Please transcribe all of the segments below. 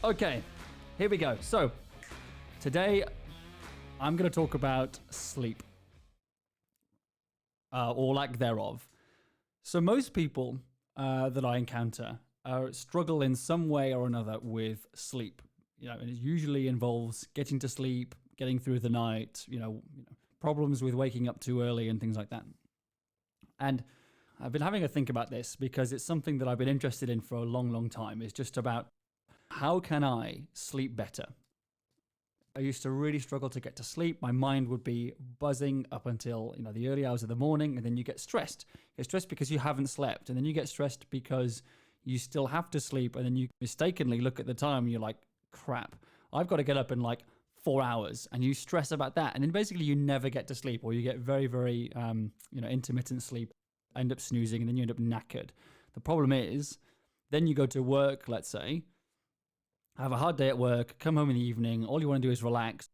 Okay, here we go. So, today I'm going to talk about sleep, or lack thereof. So, most people that I encounter struggle in some way or another with sleep. And it usually involves getting to sleep, getting through the night, problems with waking up too early and things like that. And I've been having a think about this because it's something that I've been interested in for a long, long time. It's just about how can I sleep better? I used to really struggle to get to sleep. My mind would be buzzing up until, the early hours of the morning, and then you get stressed. You get stressed because you haven't slept, and then you get stressed because you still have to sleep, and then you mistakenly look at the time and you're like, crap, I've got to get up in like 4 hours, and you stress about that, and then basically you never get to sleep, or you get very, very intermittent sleep, end up snoozing, and then you end up knackered. The problem is, then you go to work, let's say, have a hard day at work, come home in the evening, all you want to do is relax.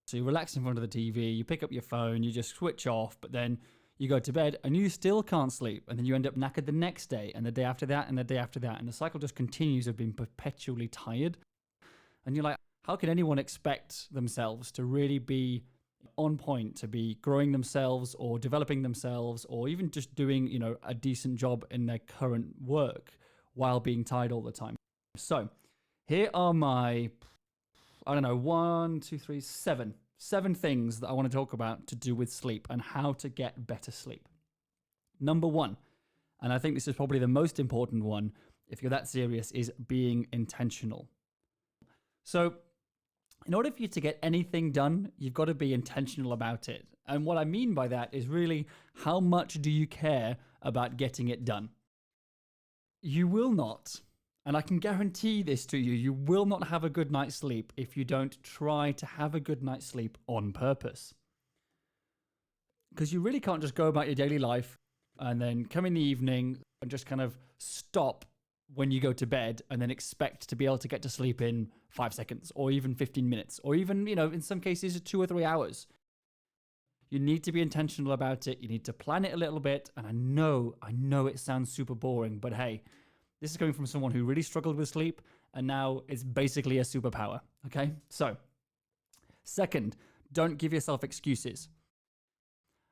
So you relax in front of the TV, you pick up your phone, you just switch off, but then you go to bed and you still can't sleep, and then you end up knackered the next day, and the day after that, and the day after that, and the cycle just continues of being perpetually tired. And you're like, how can anyone expect themselves to really be on point, to be growing themselves or developing themselves, or even just doing, a decent job in their current work while being tired all the time? So here are my, seven things that I want to talk about to do with sleep and how to get better sleep. Number one, and I think this is probably the most important one if you're that serious, is being intentional. So in order for you to get anything done, you've got to be intentional about it. And what I mean by that is really, how much do you care about getting it done? You will not, and I can guarantee this to you, you will not have a good night's sleep if you don't try to have a good night's sleep on purpose. Because you really can't just go about your daily life and then come in the evening and just kind of stop when you go to bed and then expect to be able to get to sleep in 5 seconds or even 15 minutes or even, in some cases 2 or 3 hours. You need to be intentional about it. You need to plan it a little bit. And I know it sounds super boring, but hey, this is coming from someone who really struggled with sleep, and now it's basically a superpower. Okay. So second, don't give yourself excuses.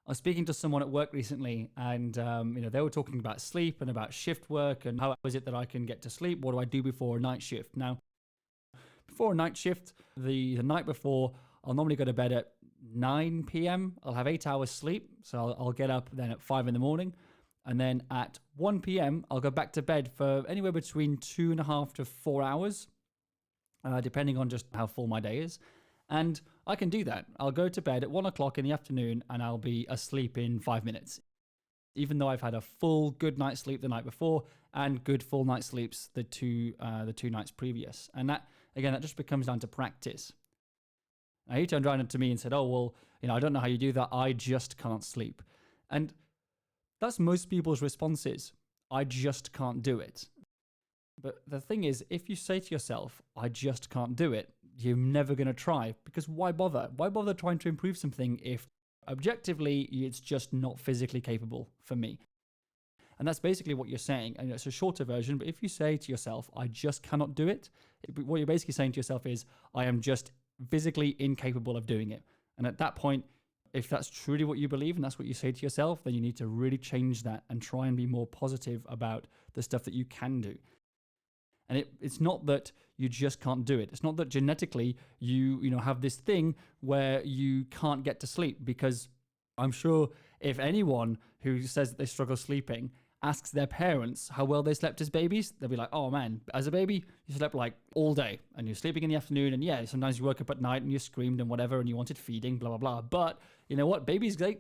I was speaking to someone at work recently, and they were talking about sleep and about shift work and how is it that I can get to sleep? What do I do before a night shift? Now, before a night shift, the night before, I'll normally go to bed at 9 p.m. I'll have 8 hours sleep, so I'll get up then at 5 in the morning, and then at 1 p.m. I'll go back to bed for anywhere between 2.5 to 4 hours, depending on just how full my day is. And I can do that. I'll go to bed at 1 o'clock in the afternoon and I'll be asleep in 5 minutes, even though I've had a full good night's sleep the night before and good full night's sleeps the two nights previous. And that just becomes down to practice. Now, he turned around to me and said, oh, well, I don't know how you do that. I just can't sleep. And that's most people's responses. I just can't do it. But the thing is, if you say to yourself, I just can't do it, you're never going to try, because why bother? Why bother trying to improve something if objectively it's just not physically capable for me? And that's basically what you're saying. And it's a shorter version, but if you say to yourself, I just cannot do it, what you're basically saying to yourself is, I am just physically incapable of doing it. And at that point, if that's truly what you believe and that's what you say to yourself, then you need to really change that and try and be more positive about the stuff that you can do. And it's not that you just can't do it. It's not that genetically you have this thing where you can't get to sleep, because I'm sure if anyone who says that they struggle sleeping asks their parents how well they slept as babies, they'll be like, oh man, as a baby, you slept like all day and you're sleeping in the afternoon, and yeah, sometimes you woke up at night and you screamed and whatever and you wanted feeding, blah, blah, blah. But you know what? Babies, they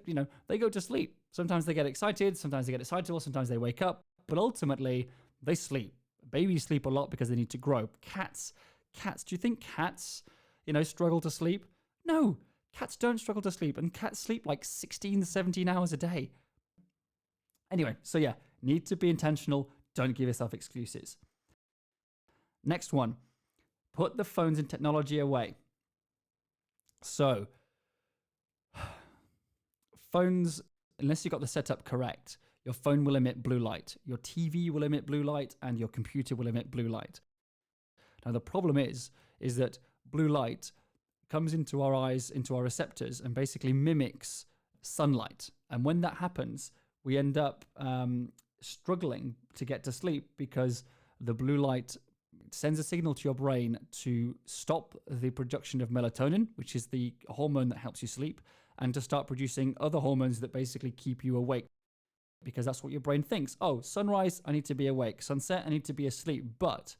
go to sleep. Sometimes they get excited, sometimes they get excitable, sometimes they wake up, but ultimately they sleep. Babies sleep a lot because they need to grow. Cats, do you think cats, struggle to sleep? No, cats don't struggle to sleep, and cats sleep like 16, 17 hours a day. Anyway, so yeah, need to be intentional. Don't give yourself excuses. Next one, put the phones and technology away. So, phones, unless you got the setup correct, your phone will emit blue light, your TV will emit blue light, and your computer will emit blue light. Now, the problem is that blue light comes into our eyes, into our receptors, and basically mimics sunlight. And when that happens, we end up struggling to get to sleep because the blue light sends a signal to your brain to stop the production of melatonin, which is the hormone that helps you sleep, and to start producing other hormones that basically keep you awake. Because that's what your brain thinks. Oh, sunrise, I need to be awake. Sunset, I need to be asleep. But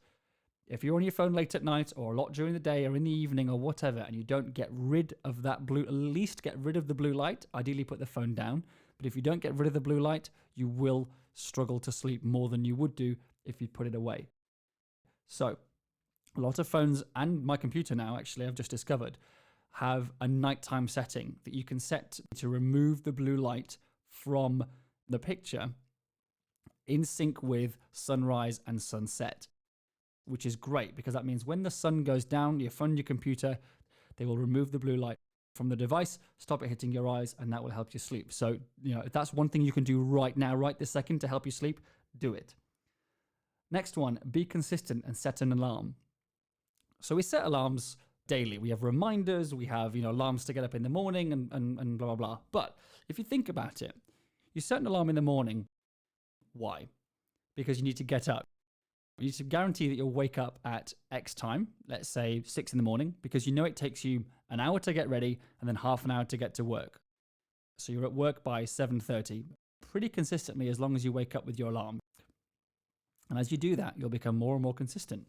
if you're on your phone late at night or a lot during the day or in the evening or whatever, and you don't get rid of that blue, at least get rid of the blue light, ideally put the phone down. But if you don't get rid of the blue light, you will struggle to sleep more than you would do if you put it away. So a lot of phones, and my computer now, actually, I've just discovered, have a nighttime setting that you can set to remove the blue light from the picture in sync with sunrise and sunset, which is great because that means when the sun goes down, your phone, your computer, they will remove the blue light from the device, stop it hitting your eyes, and that will help you sleep. So, if that's one thing you can do right now, right this second, to help you sleep, do it. Next one, be consistent and set an alarm. So we set alarms daily. We have reminders, we have, alarms to get up in the morning and blah, blah, blah. But if you think about it, you set an alarm in the morning. Why? Because you need to get up. You need to guarantee that you'll wake up at X time, let's say 6 in the morning, because you know it takes you an hour to get ready and then half an hour to get to work. So you're at work by 7:30, pretty consistently as long as you wake up with your alarm. And as you do that, you'll become more and more consistent.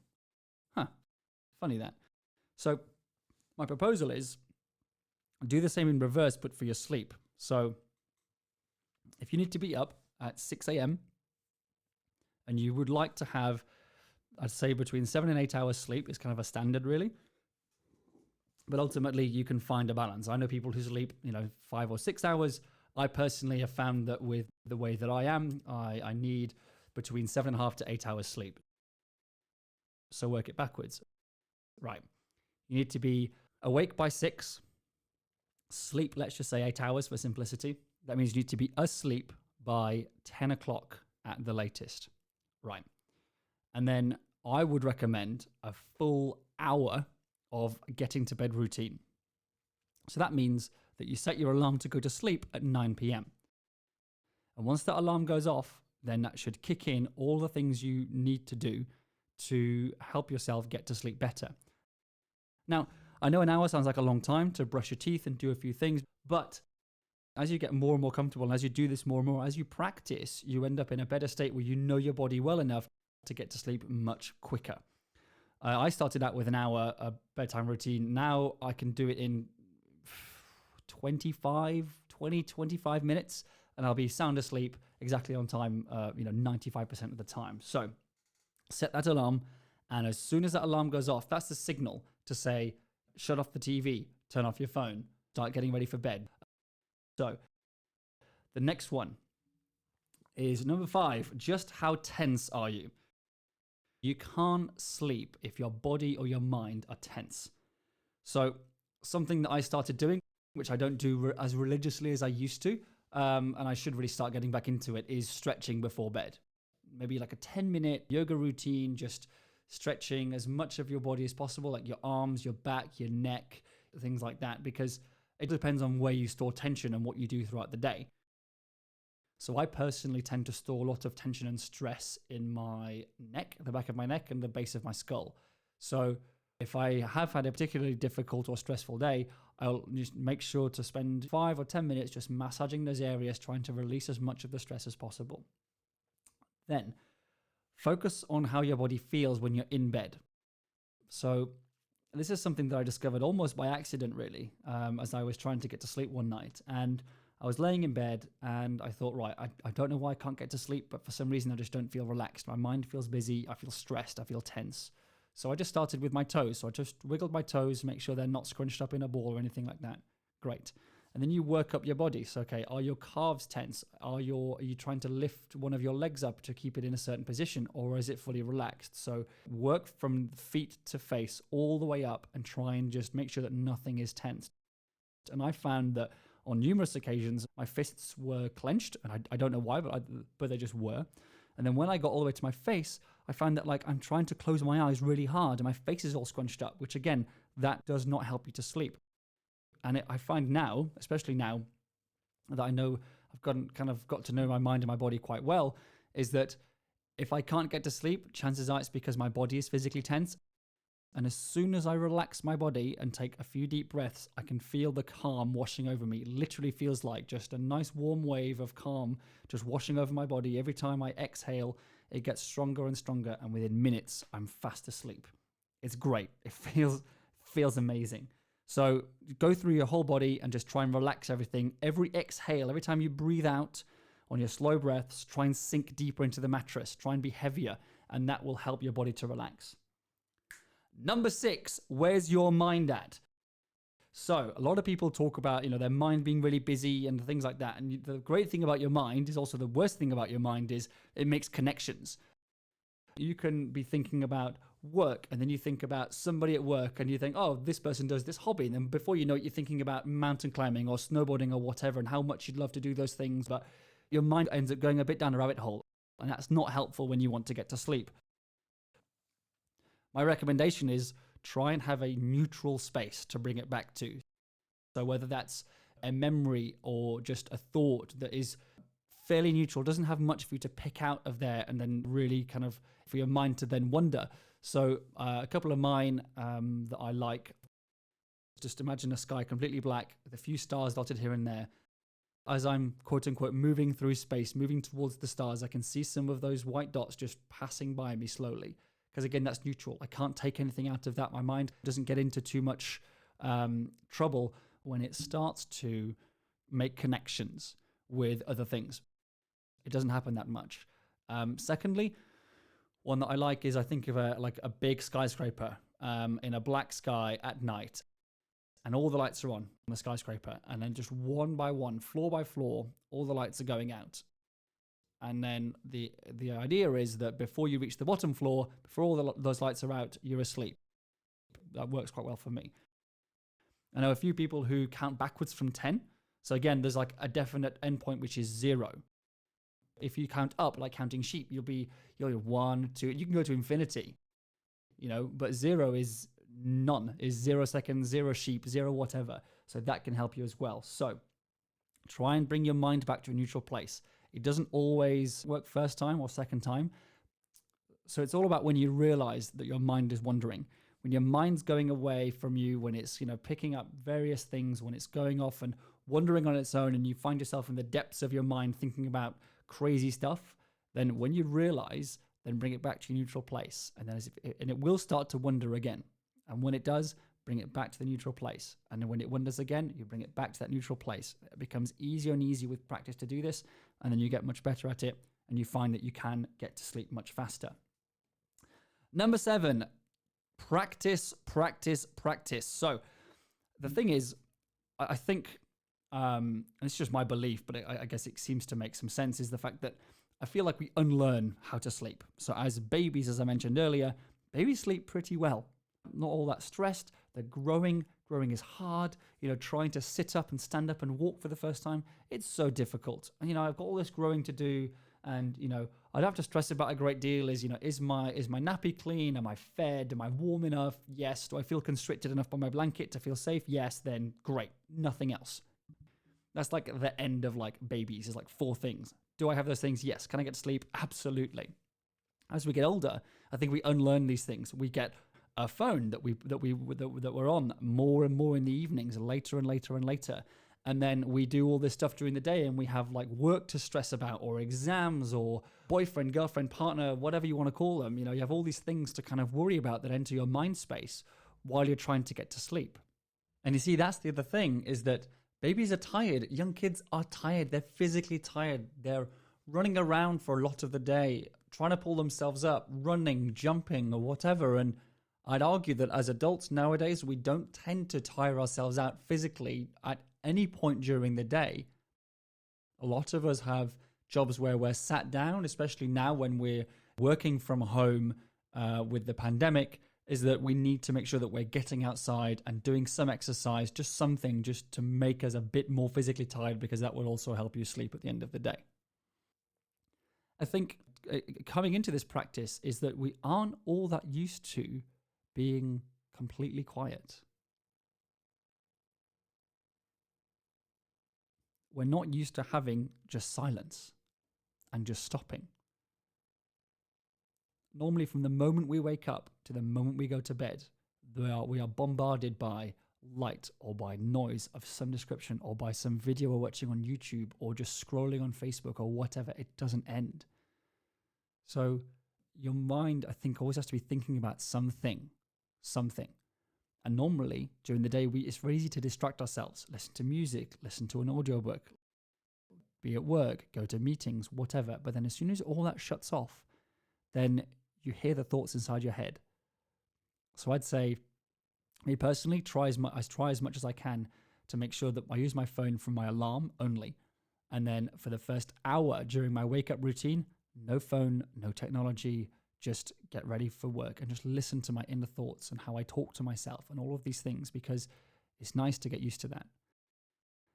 Funny that. So my proposal is do the same in reverse, but for your sleep. So if you need to be up at 6 a.m. and you would like to have, I'd say between 7 and 8 hours sleep is kind of a standard really. But ultimately you can find a balance. I know people who sleep, 5 or 6 hours. I personally have found that with the way that I am, I need between 7.5 to 8 hours sleep. So work it backwards. Right. You need to be awake by 6, sleep, let's just say 8 hours for simplicity. That means you need to be asleep by 10 o'clock at the latest. Right. And then I would recommend a full hour of getting to bed routine. So that means that you set your alarm to go to sleep at 9 p.m. And once that alarm goes off, then that should kick in all the things you need to do to help yourself get to sleep better. Now, I know an hour sounds like a long time to brush your teeth and do a few things, but as you get more and more comfortable, and as you do this more and more, as you practice, you end up in a better state where you know your body well enough to get to sleep much quicker. I started out with an hour bedtime routine. Now I can do it in 25 minutes, and I'll be sound asleep exactly on time, 95% of the time. So set that alarm, and as soon as that alarm goes off, that's the signal to say, shut off the TV, turn off your phone, start getting ready for bed. So the next one is number 5. Just how tense are you? You can't sleep if your body or your mind are tense. So something that I started doing, which I don't do as religiously as I used to, and I should really start getting back into it, is stretching before bed. Maybe like a 10-minute yoga routine, just stretching as much of your body as possible, like your arms, your back, your neck, things like that, because it depends on where you store tension and what you do throughout the day. So I personally tend to store a lot of tension and stress in my neck, the back of my neck, and the base of my skull. So if I have had a particularly difficult or stressful day, I'll just make sure to spend 5 or 10 minutes just massaging those areas, trying to release as much of the stress as possible. Then focus on how your body feels when you're in bed. So this is something that I discovered almost by accident, really, as I was trying to get to sleep one night. And I was laying in bed and I thought, right, I don't know why I can't get to sleep, but for some reason I just don't feel relaxed. My mind feels busy. I feel stressed. I feel tense. So I just started with my toes. So I just wiggled my toes, make sure they're not scrunched up in a ball or anything like that. Great. And then you work up your body. So, okay, are your calves tense? Are you trying to lift one of your legs up to keep it in a certain position, or is it fully relaxed? So work from feet to face all the way up and try and just make sure that nothing is tense. And I found that on numerous occasions, my fists were clenched, and I don't know why, but they just were. And then when I got all the way to my face, I find that like I'm trying to close my eyes really hard and my face is all scrunched up, which again, that does not help you to sleep. And I find now, especially now that I know I've got to know my mind and my body quite well, is that if I can't get to sleep, chances are it's because my body is physically tense. And as soon as I relax my body and take a few deep breaths, I can feel the calm washing over me. It literally feels like just a nice warm wave of calm just washing over my body. Every time I exhale, it gets stronger and stronger. And within minutes, I'm fast asleep. It's great. It feels amazing. So go through your whole body and just try and relax everything. Every exhale, every time you breathe out on your slow breaths, try and sink deeper into the mattress. Try and be heavier. And that will help your body to relax. Number 6, where's your mind at? So a lot of people talk about, their mind being really busy and things like that. And the great thing about your mind is also the worst thing about your mind is it makes connections. You can be thinking about work and then you think about somebody at work and you think, oh, this person does this hobby. And then before you know it, you're thinking about mountain climbing or snowboarding or whatever and how much you'd love to do those things. But your mind ends up going a bit down a rabbit hole. And that's not helpful when you want to get to sleep. My recommendation is try and have a neutral space to bring it back to. So whether that's a memory or just a thought that is fairly neutral, doesn't have much for you to pick out of there and then really kind of for your mind to then wonder. So a couple of mine that I like, just imagine a sky completely black with a few stars dotted here and there. As I'm quote unquote moving through space, moving towards the stars, I can see some of those white dots just passing by me slowly. Because again, that's neutral. I can't take anything out of that. My mind doesn't get into too much trouble when it starts to make connections with other things. It doesn't happen that much. Secondly, one that I like is I think of a big skyscraper in a black sky at night. And all the lights are on the skyscraper. And then just one by one, floor by floor, all the lights are going out. And then the idea is that before you reach the bottom floor, before all those lights are out, you're asleep. That works quite well for me. I know a few people who count backwards from 10. So again, there's like a definite endpoint, which is 0. If you count up, like counting sheep, you'll 1, 2, you can go to infinity, but 0 is none, is 0 seconds, 0 sheep, 0 whatever. So that can help you as well. So try and bring your mind back to a neutral place. It doesn't always work first time or second time. So it's all about when you realize that your mind is wandering, when your mind's going away from you, when it's, picking up various things, when it's going off and wandering on its own and you find yourself in the depths of your mind thinking about crazy stuff, then when you realize, then bring it back to your neutral place. And then and it will start to wander again. And when it does, bring it back to the neutral place. And then when it wanders again, you bring it back to that neutral place. It becomes easier and easier with practice to do this. And then you get much better at it. And you find that you can get to sleep much faster. Number 7, practice, practice, practice. So the thing is, I think, and it's just my belief, but I guess it seems to make some sense, is the fact that I feel like we unlearn how to sleep. So as babies, as I mentioned earlier, babies sleep pretty well. Not all that stressed. They're growing. Growing is hard. Trying to sit up and stand up and walk for the first time, it's so difficult. And, I've got all this growing to do. And, I don't have to stress about a great deal. Is my nappy clean? Am I fed? Am I warm enough? Yes. Do I feel constricted enough by my blanket to feel safe? Yes. Then great. Nothing else. That's like the end of like babies is like 4 things. Do I have those things? Yes. Can I get to sleep? Absolutely. As we get older, I think we unlearn these things. We get a phone that we're on more and more in the evenings, later and later and later. And then we do all this stuff during the day and we have like work to stress about or exams or boyfriend, girlfriend, partner, whatever you want to call them. You have all these things to kind of worry about that enter your mind space while you're trying to get to sleep. And you see, that's the other thing, is that babies are tired. Young kids are tired. They're physically tired. They're running around for a lot of the day, trying to pull themselves up, running, jumping or whatever. And I'd argue that as adults nowadays, we don't tend to tire ourselves out physically at any point during the day. A lot of us have jobs where we're sat down, especially now when we're working from home with the pandemic, is that we need to make sure that we're getting outside and doing some exercise, just something just to make us a bit more physically tired, because that will also help you sleep at the end of the day. I think coming into this practice is that we aren't all that used to being completely quiet. We're not used to having just silence and just stopping. Normally, from the moment we wake up to the moment we go to bed, we are bombarded by light or by noise of some description or by some video we're watching on YouTube or just scrolling on Facebook or whatever. It doesn't end. So your mind, I think, always has to be thinking about something. And normally during the day, it's very easy to distract ourselves. Listen to music, listen to an audiobook, be at work, go to meetings, whatever. But then as soon as all that shuts off, then you hear the thoughts inside your head. So I'd say, me personally, try as much as I can to make sure that I use my phone for my alarm only. And then for the first hour during my wake up routine, no phone, no technology, just get ready for work and just listen to my inner thoughts and how I talk to myself and all of these things, because it's nice to get used to that.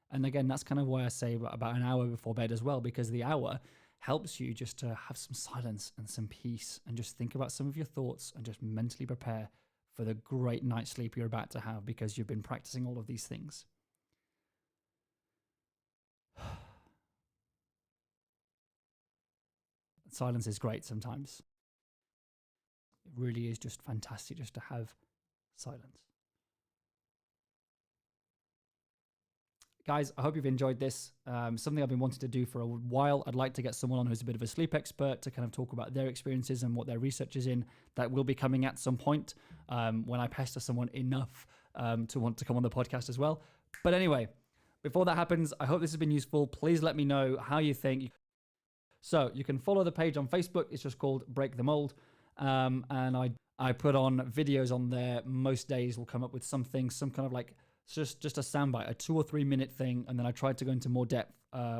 And again, that's kind of why I say about an hour before bed as well, because the hour helps you just to have some silence and some peace and just think about some of your thoughts and just mentally prepare for the great night's sleep you're about to have because you've been practicing all of these things. Silence is great sometimes. It really is just fantastic just to have silence. Guys, I hope you've enjoyed this. Something I've been wanting to do for a while. I'd like to get someone on who's a bit of a sleep expert to kind of talk about their experiences and what their research is in. That will be coming at some point when I pester someone enough to want to come on the podcast as well. But anyway, before that happens, I hope this has been useful. Please let me know how you think. So you can follow the page on Facebook. It's just called Break the Mold. And I put on videos on there. Most days will come up with something, some kind of like just a soundbite, a 2 or 3 minute thing. And then I tried to go into more depth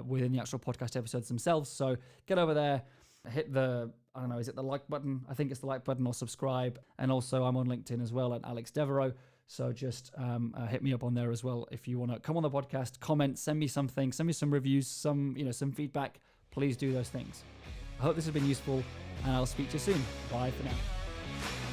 within the actual podcast episodes themselves. So get over there, hit the, I don't know, is it the like button? I think it's the like button, or subscribe. And also I'm on LinkedIn as well at Alex Devereaux. So just hit me up on there as well. If you want to come on the podcast, comment, send me something, send me some reviews, some feedback. Please do those things. I hope this has been useful, and I'll speak to you soon. Bye for now.